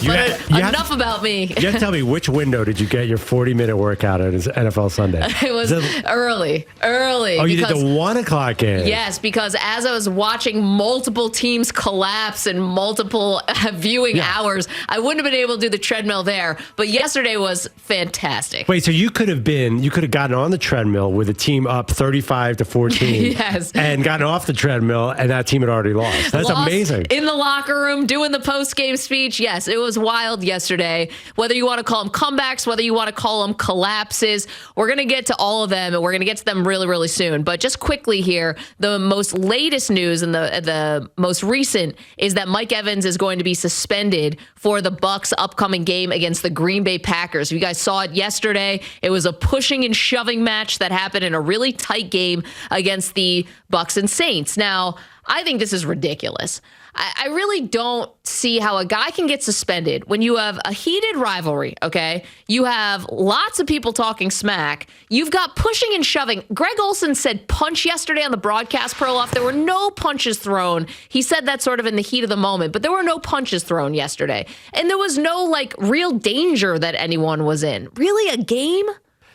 enough about me. You have to tell me, which window did you get your 40-minute workout at NFL Sunday? It was early. Oh, you did the 1 o'clock game. Yes, because as I was watching multiple teams collapse in multiple viewing hours, I wouldn't have been able to do the treadmill there. But yesterday was fantastic. Wait, so you could have gotten on the treadmill with a team up 35-14. Yes. And gotten off the treadmill, and that team had already lost. That's amazing. In the locker room, doing the post-game speech. Yes, it was wild yesterday. Whether you want to call them comebacks, whether you want to call them collapses, we're going to get to all of them, and we're going to get to them really, really soon. But just quickly here, the most latest news and the most recent is that Mike Evans is going to be suspended for the Bucs' upcoming game against the Green Bay Packers. You guys saw it yesterday. It was a pushing and shoving match that happened in a really tight game against the Bucs and Saints. Now, I think this is ridiculous. I really don't see how a guy can get suspended when you have a heated rivalry, okay? You have lots of people talking smack. You've got pushing and shoving. Greg Olsen said punch yesterday on the broadcast, Perloff. There were no punches thrown. He said that sort of in the heat of the moment, but there were no punches thrown yesterday. And there was no, real danger that anyone was in. Really, a game?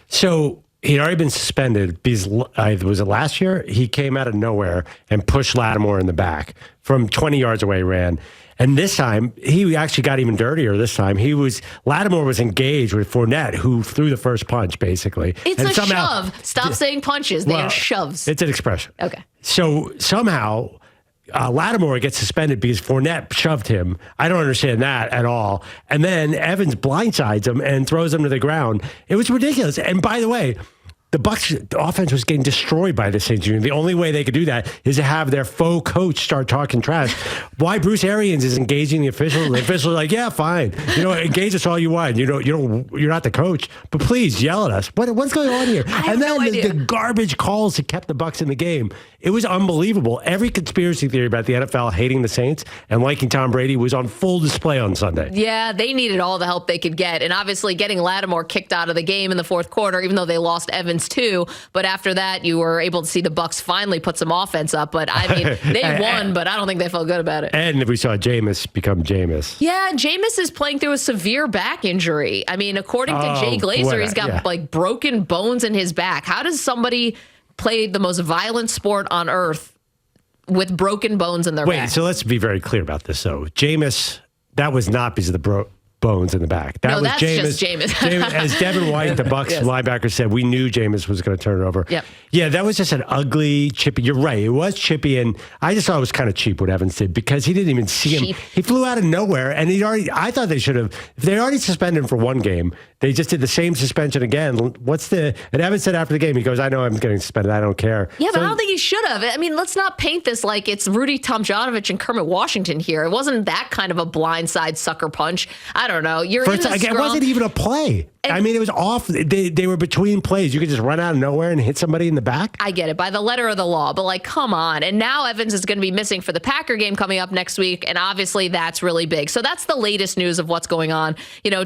So he'd already been suspended because, was it last year? He came out of nowhere and pushed Lattimore in the back from 20 yards away, ran. And this time, he actually got even dirtier this time. Lattimore was engaged with Fournette, who threw the first punch, basically. It's a shove. Stop saying punches. They are shoves. It's an expression. Okay. So somehow, Lattimore gets suspended because Fournette shoved him. I don't understand that at all. And then Evans blindsides him and throws him to the ground. It was ridiculous. And by the way, the Bucs offense was getting destroyed by the Saints Union. The only way they could do that is to have their faux coach start talking trash. Why Bruce Arians is engaging the officials? The officials are like, yeah, fine. Engage us all you want. You're not the coach, but please yell at us. What's going on here? And then the garbage calls that kept the Bucs in the game. It was unbelievable. Every conspiracy theory about the NFL hating the Saints and liking Tom Brady was on full display on Sunday. Yeah, they needed all the help they could get. And obviously getting Lattimore kicked out of the game in the fourth quarter, even though they lost Evans too. But after that, you were able to see the Bucs finally put some offense up. But I mean, they won, but I don't think they felt good about it. And we saw Jameis become Jameis. Yeah, Jameis is playing through a severe back injury. I mean, according to Jay Glazer, he's got broken bones in his back. How does somebody play the most violent sport on earth with broken bones in their back? Wait, so let's be very clear about this. So Jameis, that was not because of the bones in the back. That was that's just Jameis. As Devin White, the Bucs linebacker, said, we knew Jameis was going to turn it over. Yep. Yeah, that was just an ugly, chippy. You're right. It was chippy, and I just thought it was kind of cheap what Evans did because he didn't even see him. He flew out of nowhere, and I thought they should have, if they already suspended him for one game, they just did the same suspension again. And Evans said after the game, he goes, I know I'm getting suspended. I don't care. Yeah, but I don't think he should have. I mean, let's not paint this like it's Rudy Tomjanovich and Kermit Washington here. It wasn't that kind of a blindside sucker punch. I don't know. It wasn't even a play. I mean, it was off. They were between plays. You could just run out of nowhere and hit somebody in the back. I get it, by the letter of the law, but come on. And now Evans is going to be missing for the Packer game coming up next week, and obviously that's really big. So that's the latest news of what's going on.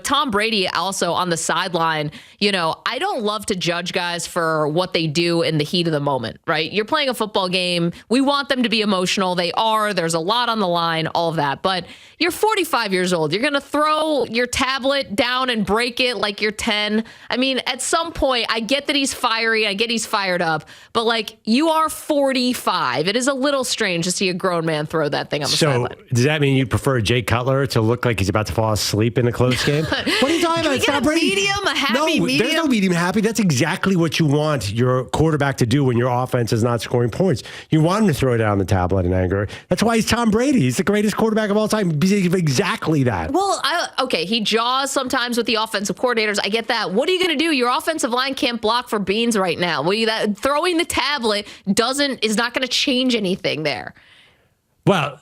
Tom Brady also on the sideline. I don't love to judge guys for what they do in the heat of the moment, right? You're playing a football game. We want them to be emotional. They are. There's a lot on the line, all of that. But you're 45 years old. You're going to throw your tablet down and break it like you're 10. I mean, at some point, I get that he's fiery. I get he's fired up. But, you are 45. It is a little strange to see a grown man throw that thing on the sideline. So, does that mean you prefer Jay Cutler to look like he's about to fall asleep in a close game? What are you talking about? Can we get a medium, a happy medium? There's no medium happy. That's exactly what you want your quarterback to do when your offense is not scoring points. You want him to throw down the tablet in anger. That's why he's Tom Brady. He's the greatest quarterback of all time. Exactly that. Well, he jaws sometimes with the offensive coordinators. I get that. What are you going to do? Your offensive line can't block for beans right now. Throwing the tablet is not going to change anything there. Well,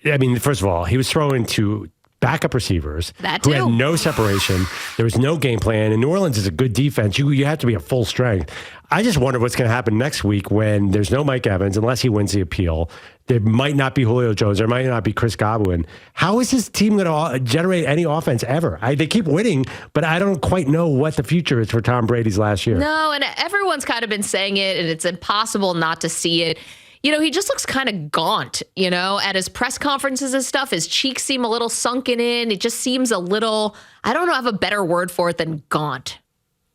I mean, first of all, he was throwing to backup receivers who had no separation. There was no game plan. And New Orleans is a good defense. You have to be at full strength. I just wonder what's going to happen next week when there's no Mike Evans, unless he wins the appeal. There might not be Julio Jones. There might not be Chris Godwin. How is this team going to generate any offense ever? They keep winning, but I don't quite know what the future is for Tom Brady's last year. No, and everyone's kind of been saying it, and it's impossible not to see it. he just looks kind of gaunt, at his press conferences and stuff. His cheeks seem a little sunken in. It just seems a little, I don't know, I have a better word for it than gaunt.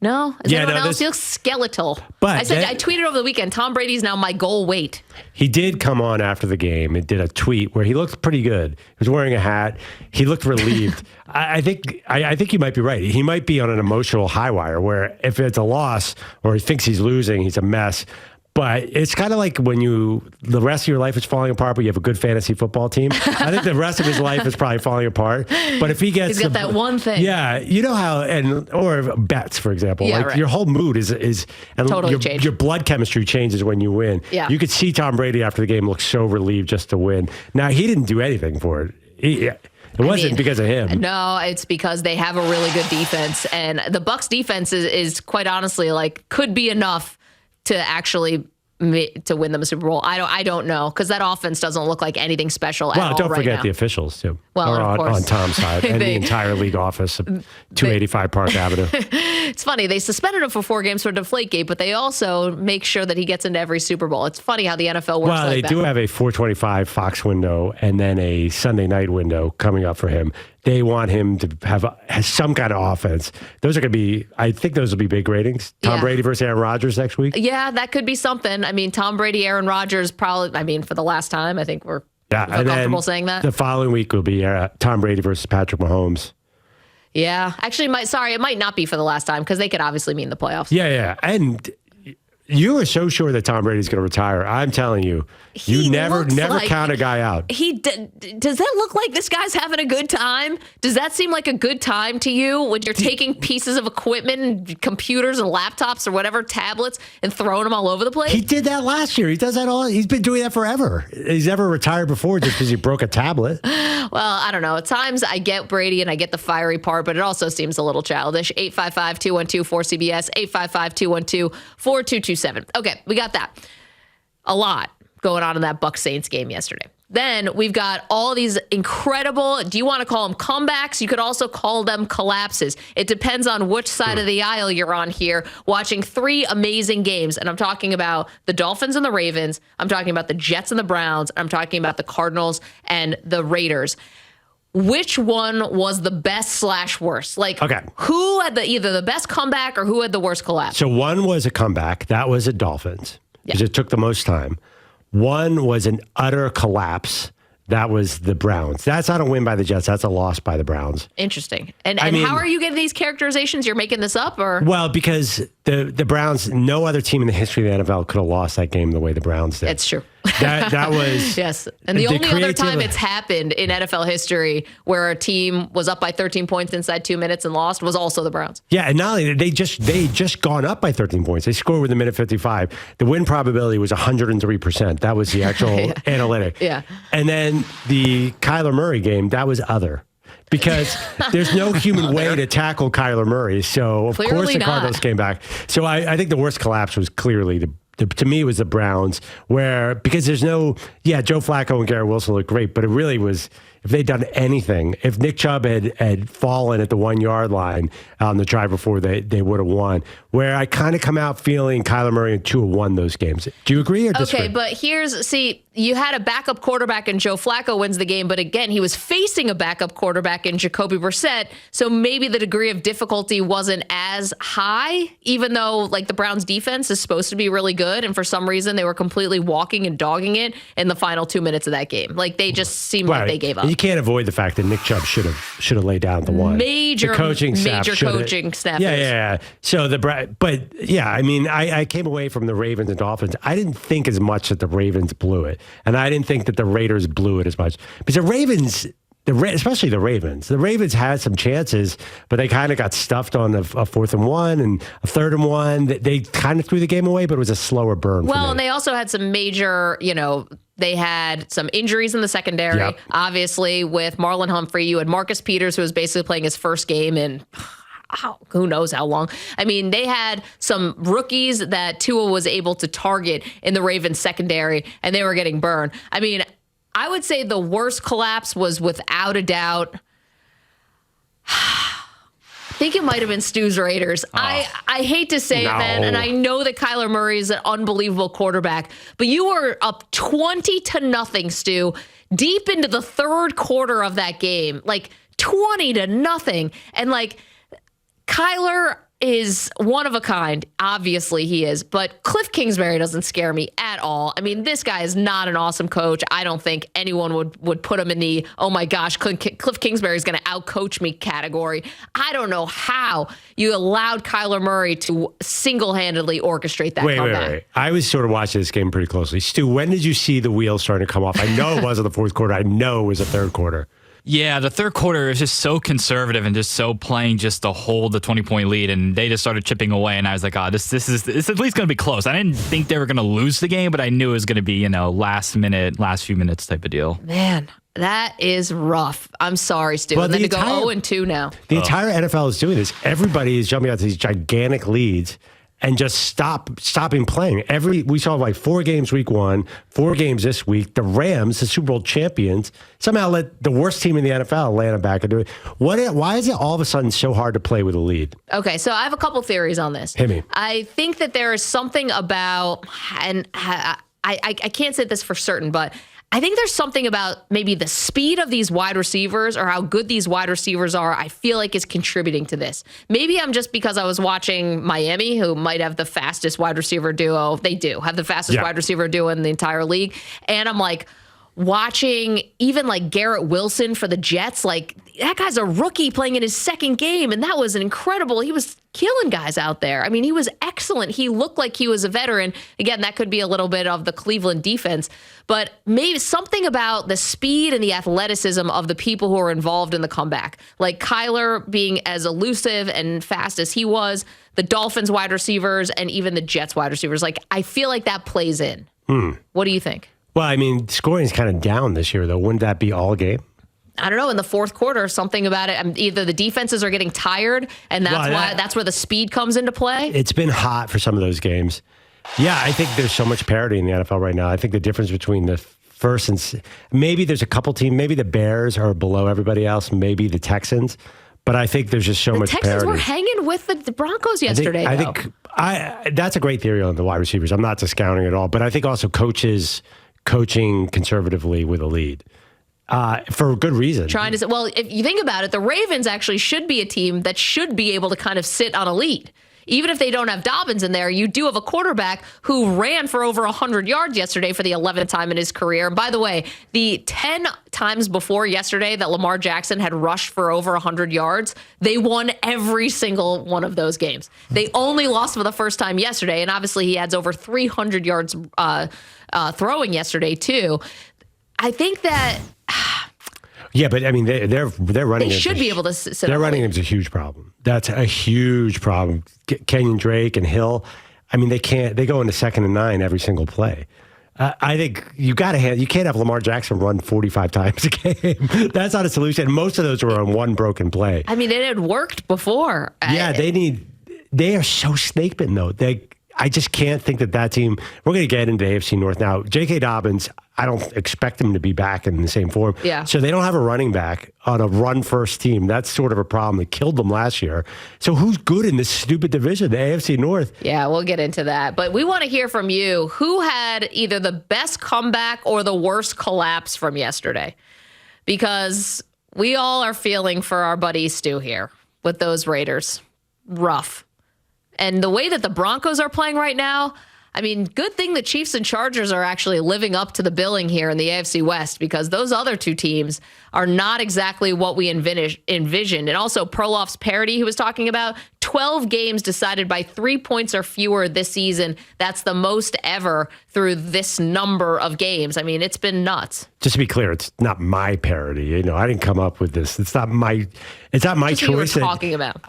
No? Is anyone else? He looks skeletal. But I tweeted over the weekend, Tom Brady's now my goal weight. He did come on after the game and did a tweet where he looked pretty good. He was wearing a hat. He looked relieved. I think you might be right. He might be on an emotional high wire where if it's a loss or he thinks he's losing, he's a mess. But it's kind of like when the rest of your life is falling apart, but you have a good fantasy football team. I think the rest of his life is probably falling apart. But if he gets... He's got that one thing. Yeah. You know how, or bets, for example. Yeah, right. Your whole mood is and totally changed. Your blood chemistry changes when you win. Yeah. You could see Tom Brady after the game look so relieved just to win. Now, he didn't do anything for it. It wasn't because of him. No, it's because they have a really good defense. And the Bucs defense is quite honestly, could be enough to actually to win them a Super Bowl. I don't know, because that offense doesn't look like anything special at all. Well, don't forget now. the officials too. Well, of course. On Tom's side and the entire league office of 285 Park Avenue. It's funny. They suspended him for 4 games for Deflategate, but they also make sure that he gets into every Super Bowl. It's funny how the NFL works. Well, they do have a 425 Fox window and then a Sunday night window coming up for him. They want him to have some kind of offense. Those are going to be, I think those will be big ratings. Tom Brady versus Aaron Rodgers next week. Yeah, that could be something. I mean, Tom Brady, Aaron Rodgers, probably, for the last time, I think we're comfortable saying that. The following week will be Tom Brady versus Patrick Mahomes. Yeah. Actually, it might not be for the last time because they could obviously mean the playoffs. Yeah. And you are so sure that Tom Brady's going to retire. I'm telling you, you never count a guy out. Does that look like this guy's having a good time? Does that seem like a good time to you when you're taking pieces of equipment and computers and laptops or whatever, tablets, and throwing them all over the place? He did that last year. He does that all. He's been doing that forever. He's never retired before just because he broke a tablet. Well, I don't know. At times I get Brady and I get the fiery part, but it also seems a little childish. 855-212-4CBS, 855-212-4227. Okay, we got that. A lot going on in that Bucs Saints game yesterday. Then we've got all these incredible, do you want to call them comebacks? You could also call them collapses. It depends on which side of the aisle you're on here, watching 3 amazing games. And I'm talking about the Dolphins and the Ravens. I'm talking about the Jets and the Browns. I'm talking about the Cardinals and the Raiders. Which one was the best / worst? Who had either the best comeback or who had the worst collapse? So one was a comeback. That was the Dolphins because it took the most time. One was an utter collapse. That was the Browns. That's not a win by the Jets. That's a loss by the Browns. Interesting. And how are you getting these characterizations? You're making this up, or? Well, because the Browns, no other team in the history of the NFL could have lost that game the way the Browns did. It's true. That was yes. And the only other time it's happened in NFL history where a team was up by 13 points inside 2 minutes and lost was also the Browns. Yeah, and not only they just gone up by 13 points. They scored with a minute 55. The win probability was 103%. That was the actual analytic. Yeah. And then the Kyler Murray game, that was other. Because there's no human way to tackle Kyler Murray. So, of course, the Cardinals came back. So I think the worst collapse was clearly to me, it was the Browns, because there's Joe Flacco and Garrett Wilson look great, but it really was, if they'd done anything, if Nick Chubb had fallen at the 1 yard line on the drive before, they would have won. Where I kind of come out feeling Kyler Murray and Tua won those games. Do you agree or disagree? Okay, but you had a backup quarterback and Joe Flacco wins the game, but again, he was facing a backup quarterback in Jacoby Brissett, so maybe the degree of difficulty wasn't as high, even though the Browns defense is supposed to be really good, and for some reason they were completely walking and dogging it in the final 2 minutes of that game. They just seemed like they gave up. You can't avoid the fact that Nick Chubb should have laid down the one. Major coaching staff. Yeah. So I came away from the Ravens and Dolphins. I didn't think as much that the Ravens blew it. And I didn't think that the Raiders blew it as much. Because the Ravens, especially the Ravens had some chances, but they kind of got stuffed on a 4th and 1 and a 3rd and 1. They kind of threw the game away, but it was a slower burn. Well, and they also had some major, they had some injuries in the secondary. Obviously, with Marlon Humphrey, you had Marcus Peters, who was basically playing his first game in who knows how long. I mean, they had some rookies that Tua was able to target in the Ravens secondary, and they were getting burned. I mean, I would say the worst collapse was without a doubt think it might have been Stu's Raiders. I hate to say it, man, and I know that Kyler Murray is an unbelievable quarterback, but you were up 20-0, Stu, deep into the third quarter of that game, like 20-0, and like Kyler is one of a kind. Obviously he is, but Cliff Kingsbury doesn't scare me at all. I mean, this guy is not an awesome coach. I don't think anyone would put him in the, oh my gosh, Cliff Kingsbury is going to outcoach me category. I don't know how you allowed Kyler Murray to single-handedly orchestrate that comeback. Wait. I was sort of watching this game pretty closely. Stu, when did you see the wheels starting to come off? I know it wasn't the fourth quarter. I know it was the third quarter. Yeah, the third quarter is just so conservative and just so playing just to hold the 20-point lead, and they just started chipping away. And I was like, this is at least going to be close. I didn't think they were going to lose the game, but I knew it was going to be, last few minutes type of deal. Man, that is rough. I'm sorry, Stu. Well, and then to go 0-2 now. The entire NFL is doing this. Everybody is jumping out to these gigantic leads and just stopping playing. We saw like 4 games week 1, 4 games this week. The Rams, the Super Bowl champions, somehow let the worst team in the NFL, Atlanta, back and do it. Why is it all of a sudden so hard to play with a lead? Okay, so I have a couple theories on this. Hit me. I think that there is something about, and I can't say this for certain, but I think there's something about maybe the speed of these wide receivers or how good these wide receivers are, I feel like is contributing to this. Maybe I'm just because I was watching Miami, who might have the fastest wide receiver duo. They do have the fastest wide receiver duo in the entire league. And I'm like, watching even like Garrett Wilson for the Jets, like that guy's a rookie playing in his second game, and that was incredible. He was killing guys out there. I mean, he was excellent. He looked like he was a veteran. Again, that could be a little bit of the Cleveland defense, but maybe something about the speed and the athleticism of the people who are involved in the comeback, like Kyler being as elusive and fast as he was, the Dolphins wide receivers, and even the Jets wide receivers. Like, I feel like that plays in. What do you think? Well, I mean, scoring is kind of down this year, though. Wouldn't that be all game? I don't know. In the fourth quarter, something about it. Either the defenses are getting tired, and that's where the speed comes into play. It's been hot for some of those games. Yeah, I think there's so much parity in the NFL right now. I think the difference between the first and maybe there's a couple teams, maybe the Bears are below everybody else, maybe the Texans. But I think there's just so much parity. The Texans were hanging with the Broncos yesterday, I think that's a great theory on the wide receivers. I'm not discounting it all. But I think also coaches coaching conservatively with a lead for good reason. Trying to say, well, if you think about it, the Ravens actually should be a team that should be able to kind of sit on a lead. Even if they don't have Dobbins in there, you do have a quarterback who ran for over 100 yards yesterday for the 11th time in his career. And by the way, the 10 times before yesterday that Lamar Jackson had rushed for over 100 yards, they won every single one of those games. They only lost for the first time yesterday, and obviously he adds over 300 yards throwing yesterday too. I think that. Yeah, but I mean, they're running. They should be able to sit. Their running game's a huge problem. That's a huge problem. Kenyon Drake and Hill. I mean, they can't. They go into 2nd and 9 every single play. I think you can't have Lamar Jackson run 45 times a game. That's not a solution. Most of those were on one broken play. I mean, it had worked before. Yeah, they are so snake bitten though. I just can't think that team. We're going to get into AFC North now. J.K. Dobbins, I don't expect him to be back in the same form. Yeah. So they don't have a running back on a run-first team. That's sort of a problem that killed them last year. So who's good in this stupid division, the AFC North? Yeah, we'll get into that. But we want to hear from you. Who had either the best comeback or the worst collapse from yesterday? Because we all are feeling for our buddy Stu here with those Raiders. Rough. And the way that the Broncos are playing right now, I mean, good thing the Chiefs and Chargers are actually living up to the billing here in the AFC West, because those other two teams are not exactly what we envisioned. And also Perloff's parity he was talking about, 12 games decided by 3 points or fewer this season. That's the most ever through this number of games. I mean, it's been nuts. Just to be clear, it's not my parody. You know, I didn't come up with this. It's not my Just choice. What you were talking about.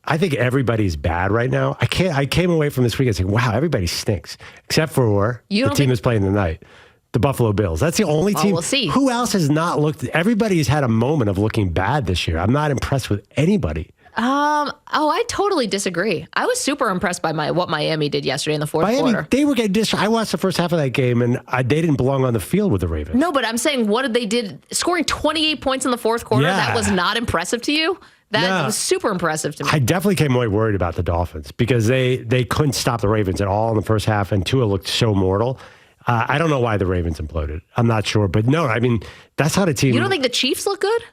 I think everybody's bad right now. I came away from this weekend saying, wow, everybody stinks, except for the team that's playing tonight, the Buffalo Bills. That's the only team. We'll see. Who else has not looked? Everybody's had a moment of looking bad this year. I'm not impressed with anybody. I totally disagree. I was super impressed by what Miami did yesterday in the fourth quarter. They were getting I watched the first half of that game, and they didn't belong on the field with the Ravens. No, but I'm saying, what did they did? Scoring 28 points in the fourth quarter, that was not impressive to you? That was super impressive to me. I definitely came away worried about the Dolphins because they couldn't stop the Ravens at all in the first half, and Tua looked so mortal. I don't know why the Ravens imploded. I'm not sure. But no, I mean, that's how the team... You don't think the Chiefs look good?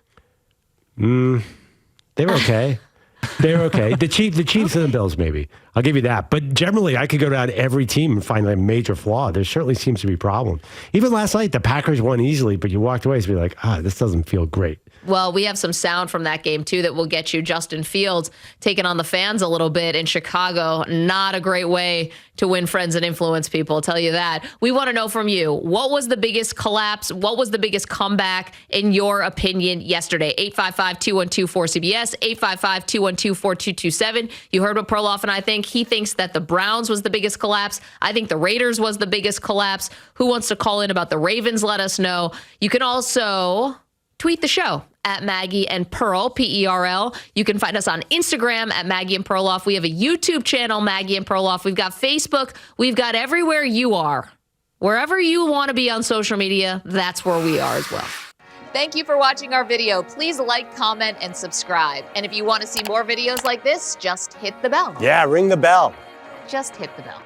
They were okay. They were okay. The Chiefs and the Bills, maybe. I'll give you that. But generally, I could go down every team and find a major flaw. There certainly seems to be problems. Even last night, the Packers won easily, but you walked away and be like, this doesn't feel great. Well, we have some sound from that game, too, that will get you. Justin Fields taking on the fans a little bit in Chicago. Not a great way to win friends and influence people, I'll tell you that. We want to know from you, what was the biggest collapse? What was the biggest comeback, in your opinion, yesterday? 855-212-4CBS, 855-212-4227. You heard what Perloff and I think. He thinks that the Browns was the biggest collapse. I think the Raiders was the biggest collapse. Who wants to call in about the Ravens? Let us know. You can also tweet the show at Maggie and Pearl, P-E-R-L. You can find us on Instagram at Maggie and Perloff. We have a YouTube channel, Maggie and Perloff. We've got Facebook. We've got everywhere you are. Wherever you want to be on social media, that's where we are as well. Thank you for watching our video. Please like, comment, and subscribe. And if you want to see more videos like this, just hit the bell. Yeah, ring the bell. Just hit the bell.